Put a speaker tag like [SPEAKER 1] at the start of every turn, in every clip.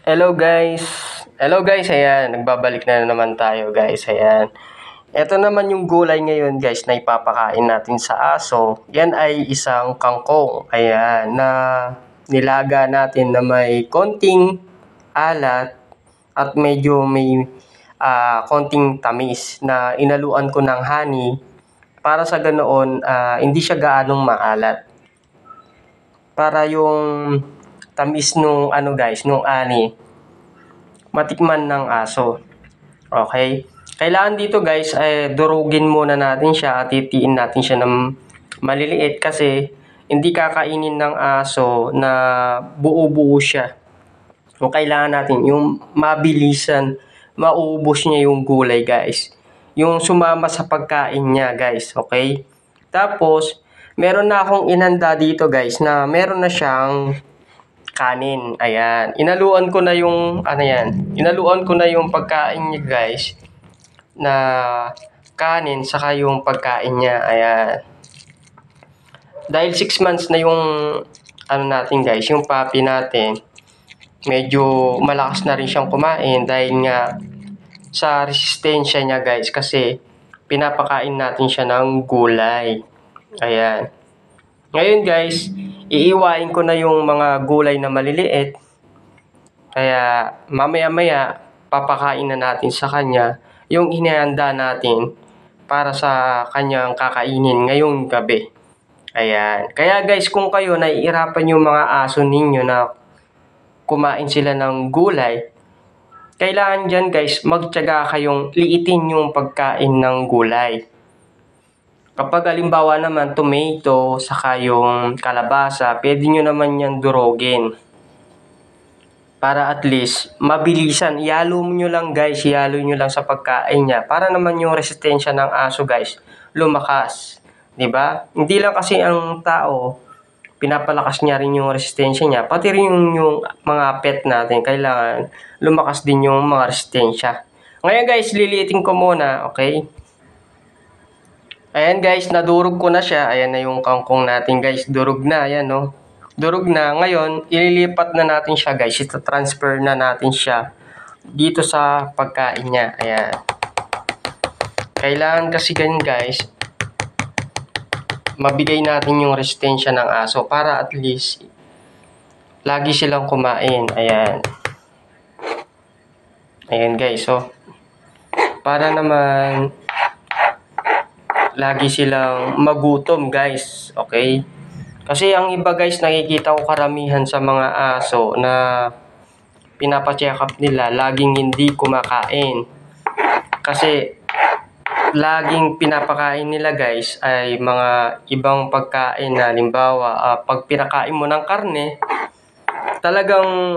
[SPEAKER 1] Hello guys. Hello guys, ayan. Nagbabalik na naman tayo guys, ayan. Ito naman yung gulay ngayon guys na ipapakain natin sa aso. Yan ay isang kangkong. Ayan, na nilaga natin na may konting alat at medyo may konting tamis na inaluan ko ng honey para sa ganoon hindi siya gaanong maalat. Para yung tamis nung guys, nung ani matikman ng aso. Okay? Kailangan dito guys ay durugin muna natin siya at titiin natin siya ng maliliit kasi hindi kakainin ng aso na buo-buo siya. So kailangan natin yung mabilisan maubos niya yung gulay guys. Yung sumama sa pagkain niya guys, okay? Tapos meron na akong inhanda dito guys na meron na siyang kanin. Ayan. Inaluan ko na yung Inaluan ko na yung pagkain niya, guys, na kanin saka yung pagkain niya. Ayan. Dahil 6 months na yung natin, guys, yung puppy natin. Medyo malakas na rin siyang kumain dahil nga sa resistensya niya, guys, kasi pinapakain natin siya ng gulay. Ayan. Ngayon guys, iiwain ko na yung mga gulay na maliliit. Kaya mamaya-maya papakain na natin sa kanya yung inihanda natin para sa kanyang kakainin ngayong gabi. Ayan. Kaya guys, kung kayo nahihirapan yung mga aso ninyo na kumain sila ng gulay, kailangan dyan guys, magtiyaga kayong liitin yung pagkain ng gulay. Kapag halimbawa naman tomato saka yung kalabasa, pwede nyo naman yan durogin. Para at least mabilisan. Ihalo nyo lang guys, ihalo nyo lang sa pagkain niya. Para naman yung resistensya ng aso guys, lumakas. 'Di ba? Hindi lang kasi ang tao, pinapalakas niya rin yung resistensya niya. Pati rin yung mga pet natin, kailangan lumakas din yung mga resistensya. Ngayon guys, liliitin ko muna, okay? Ayan guys, nadurog ko na siya. Ayan na yung kangkong natin guys. Durog na, ayan no. Durog na. Ngayon, ililipat na natin siya guys. Ita-transfer na natin siya dito sa pagkain niya. Ayan. Kailangan kasi ganyan guys, mabigay natin yung resistensya ng aso para at least lagi silang kumain. Ayan. Ayan guys, so para naman lagi silang magutom guys, okay? Kasi ang iba guys, nakikita ko karamihan sa mga aso na pinapacheck up nila, laging hindi kumakain. Kasi laging pinapakain nila guys ay mga ibang pagkain na halimbawa, pag pinakain mo ng karne, talagang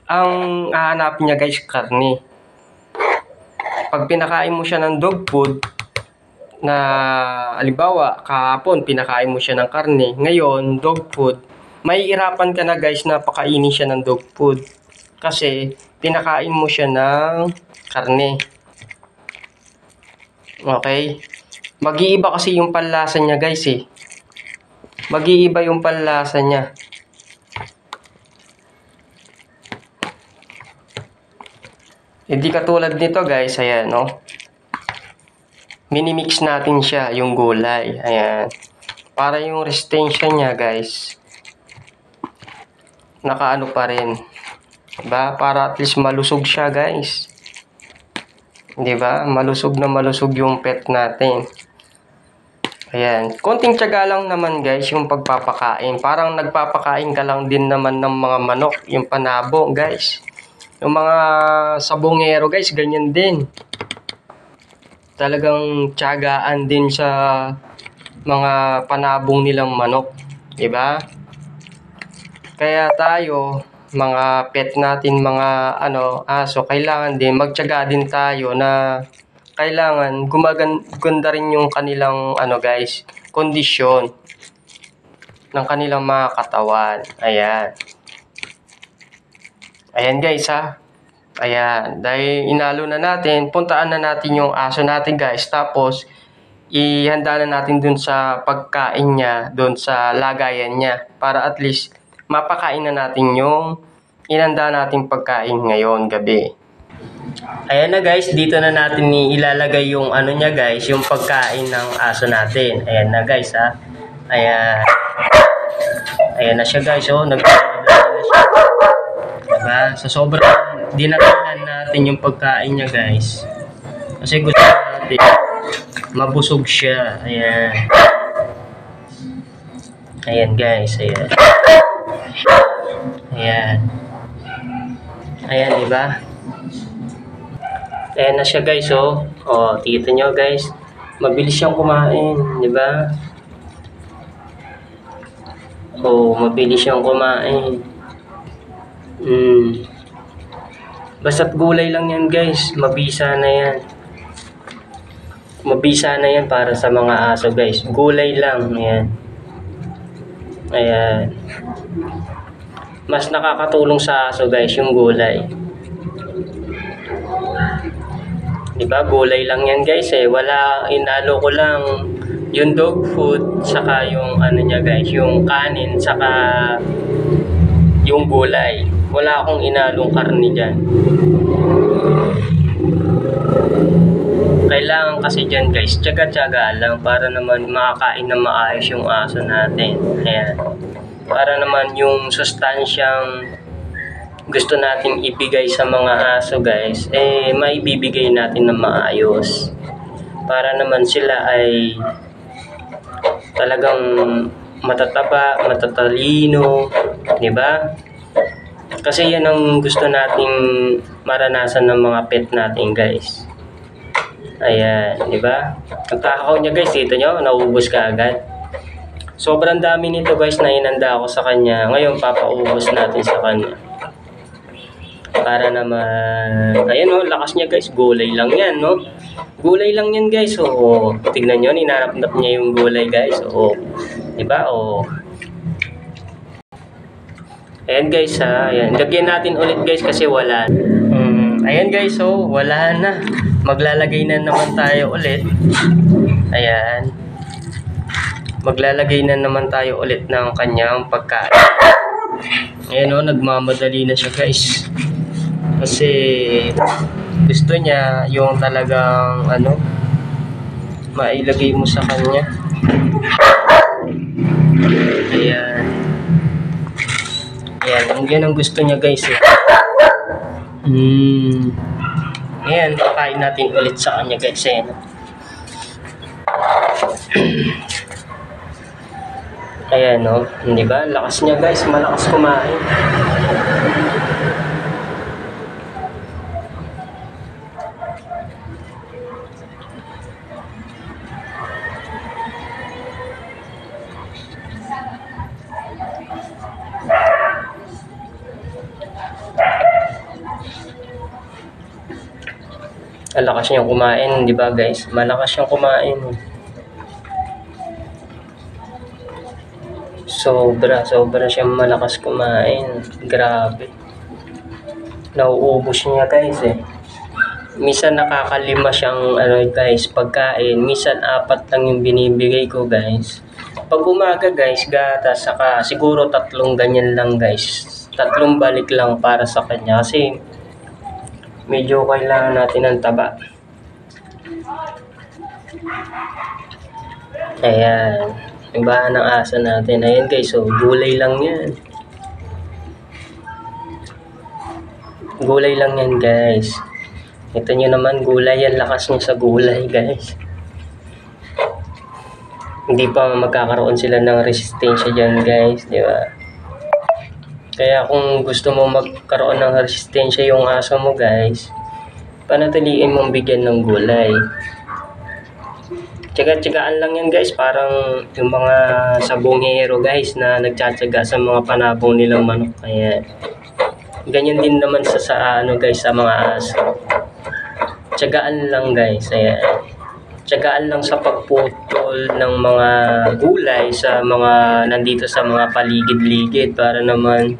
[SPEAKER 1] ang hahanapin niya guys karne. Pag pinakain mo siya ng dog food, na halimbawa kahapon pinakain mo siya ng karne, ngayon dog food, maiirapan ka na guys na pakainin siya ng dog food kasi pinakain mo siya ng karne. Okay? Mag-iiba kasi yung panlasa niya guys eh. Mag-iiba yung panlasa niya. Hindi katulad nito guys, ayan no. Minimix natin siya, yung gulay. Ayan. Para yung resistensya niya, guys, nakaano pa rin. Diba? Para at least malusog siya, guys. Diba? Malusog na malusog yung pet natin. Ayan. Konting tiyaga lang naman, guys, yung pagpapakain. Parang nagpapakain ka lang din naman ng mga manok. Yung panabo, guys. Yung mga sabongero, guys, ganyan din. Talagang tiyagaan din sa mga panabong nilang manok, 'di ba? Kaya tayo, mga pet natin, mga aso, kailangan din magtiyaga din tayo na kailangan gumaganda rin yung kanilang guys, kondisyon ng kanilang mga katawan. Ayan. Ayan guys ha. Ayan, dahil inalo na natin, puntaan na natin yung aso natin guys. Tapos, ihanda na natin dun sa pagkain niya, dun sa lagayan niya. Para at least, mapakain na natin yung inanda nating pagkain ngayon gabi. Ayan na guys, dito na natin ilalagay yung ano niya guys, yung pagkain ng aso natin. Ayan na guys ha. Ayan. Ayan na siya guys, oh. Nagpapalala na siya. Diba? So sobrang dinatilan natin yung pagkain niya guys. Kasi gusto natin mabusog siya. Ayan. Ayan guys, ayan. Ayan. Ayan, diba? Ayan na siya guys, oh. Oh, kita nyo guys. Mabilis siyang kumain, di ba? Oh, mabilis siyang kumain. Basta't gulay lang yan guys. Mabisa na yan. Mabisa na yan para sa mga aso guys. Gulay lang, ayan. Ayan. Mas nakakatulong sa aso guys yung gulay. Diba? Gulay lang yan guys eh. Wala, inalo ko lang yung dog food, saka yung ano niya guys, yung kanin, saka yung gulay. Wala akong inalong karne dyan. Kailangan kasi dyan guys, tsaga-tsaga lang para naman makakain na maayos yung aso natin. Ayan. Para naman yung sustansyang gusto nating ibigay sa mga aso guys, eh maibibigay natin na maayos. Para naman sila ay talagang matataba, matatalino, di ba? Kasi yan ang gusto nating maranasan ng mga pet natin guys. Ayan, di ba? Ang takaw niya guys, dito nyo, naubos ka agad. Sobrang dami nito guys na inanda ako sa kanya. Ngayon papaubos natin sa kanya. Para naman, ayan o, lakas niya guys, gulay lang yan, no? Gulay lang yan guys, o. Tignan nyo, ninanap-nap niya yung gulay guys, o. Diba, o. Ayan guys, ha, ayan. Lagyan natin ulit guys kasi wala. Ayan guys, so, wala na. Maglalagay na naman tayo ulit. Ayan. Maglalagay na naman tayo ulit ng kanyang pagkain. Ayan o, nagmamadali na siya guys. Kasi gusto niya yung talagang ano, mailagay mo sa kanya. Ayan. Ayan, yan ang gusto niya guys eh. Ayan, pakain natin ulit sa kanya guys eh. Ayan o, di ba? Lakas niya guys, malakas kumain. Ang lakas niyang kumain, di ba guys? Malakas siyang kumain. Sobra siyang malakas kumain. Grabe. Nauubos niya guys eh. Minsan nakakalima siyang ano guys, pagkain. Minsan 4 lang yung binibigay ko guys. Pag umaga guys, gatas, saka siguro 3 ganyan lang guys. 3 balik lang para sa kanya kasi medyo kailangan natin ng taba. Ayan. Imbahan ng aso natin. Ayan guys, so gulay lang yan. Gulay lang yan guys. Ito nyo naman, gulay yan. Lakas nyo sa gulay guys. Hindi pa magkakaroon sila ng resistensya dyan guys, di ba? Kaya kung gusto mo magkaroon ng resistensya yung aso mo guys, panatiliin mong bigyan ng gulay. Tsaga-tsagaan lang yan guys, parang yung mga sabongero guys na nagtsatsaga sa mga panabong nilang manok. Kaya ganyan din naman sa ano guys, sa mga aso. Tsagaan lang guys, ayan. Tsagaan lang sa pagputol ng mga gulay sa mga nandito sa mga paligid-ligid para naman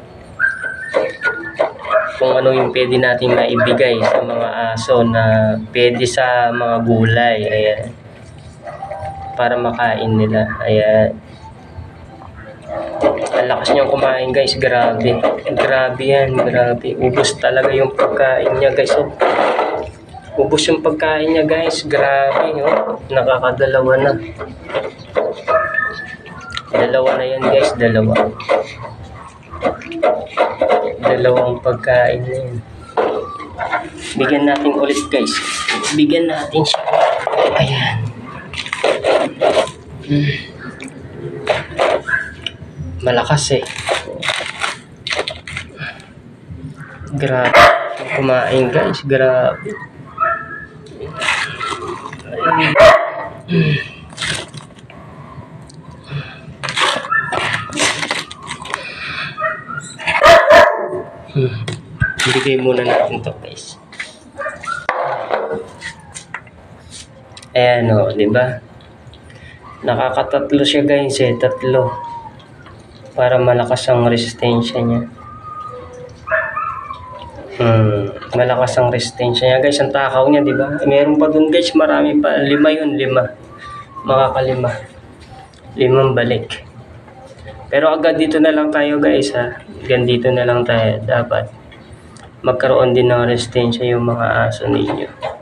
[SPEAKER 1] kung ano yung pwede natin maibigay sa mga aso na pwede sa mga gulay, ayan, para makain nila, ayan. Ang lakas niyang kumain guys, grabe. Grabe yan, grabe. Ubus talaga yung pagkain niya guys. Oh. Ubus yung pagkain niya guys, grabe. Oh. Nakakadalawa na. Dalawa na yan guys, dalawa. Dalawang pagkain na yan. Bigyan natin ulit guys. Bigyan natin siya. Ayan. Malakas eh. Grabe. Kumain guys. Grabe. Bigay muna natin to guys. Ayan o, diba? Nakakatatlo siya guys eh, tatlo. Para malakas ang resistensya niya. Malakas ang resistensya niya guys, ang takaw niya, diba? Meron pa dun guys, marami pa. 5 yun, 5. Makakalima. 5 balik. Pero agad dito na lang tayo guys ha. Agad dito na lang tayo. Dapat magkaroon din ng resistensya yung mga aso ninyo.